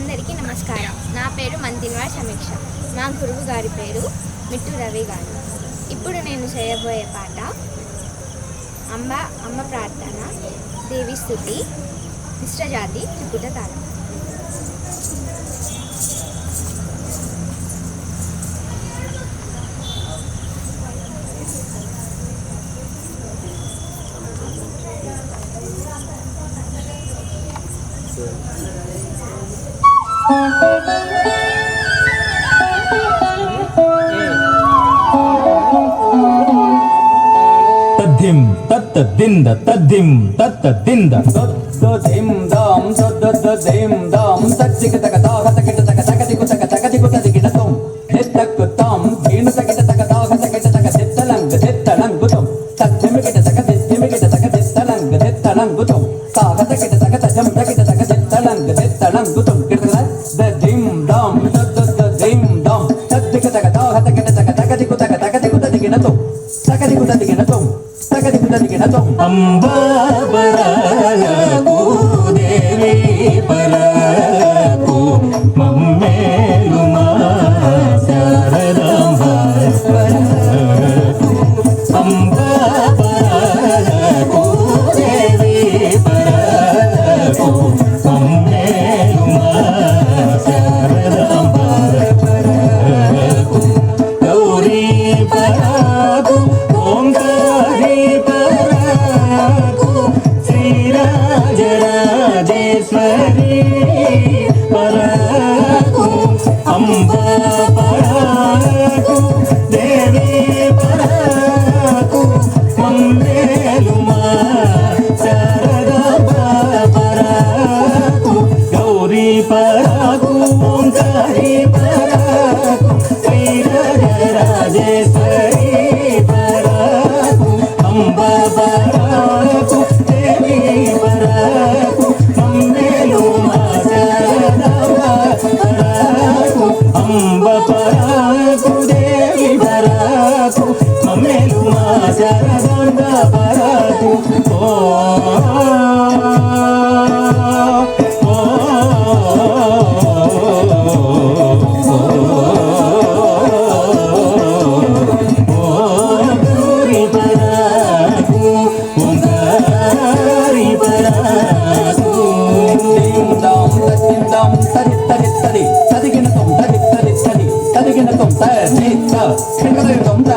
అందరికీ నమస్కారం. నా పేరు మంతిన్వార్ సమీక్ష. మా గురువు గారి పేరు మిట్టు రవి గారు. ఇప్పుడు నేను చేయబోయే పాట అమ్మ ప్రార్థన, దేవి స్తుతి, మిశ్రజాతి, త్రిపుట తాళం. తద్దిం తత్త దింద తద్దిం తత్త దింద దిం దాం దిం దాం తచ్చిక తక తాగ తకిట తక తకదికు తక తకదికు తదికిట తం దిత్తకు తాం దీను తకిట తక తాగ తకిట తక దిత్తలంగు తం తచ్చిమికిట తక దిత్తిమికిట తక దిత్తలంగు తం తాగ తకిట తక తజం తకిట తక దిత్తలంగు తం కిటకల దిం దాం దిం దాం తచ్చిక తక తాగ తకిట తక తకదికు తక తకదికు తదికిట తం తకదికు తదికిట తం అంబా బరకు దేవి బరకు మమ్మేలు మా శారదాంబ బరకు అంబా బరకు దేవి బరకు మమ్మేలు మా శారదాంబ బరకు గౌరీ బరకు ఓంకారీ శ్రీరాజరాజేశ్వరి పరకు అంబ పరకు దేవి పరకు మమ్మేలు మా శారదాంబ పరకు గౌరీ పరకు ఓంకారీ పరకు శ్రీరాజరాజేశ్వరి పరకు అంబ పరకు దేవి పరకు మమ్మేలు మా శారదాంబ పరకు అంబ పరకు దేవి పరకు మమ్మేలు మా శారదాంబ పరకు తదిగిన తొంత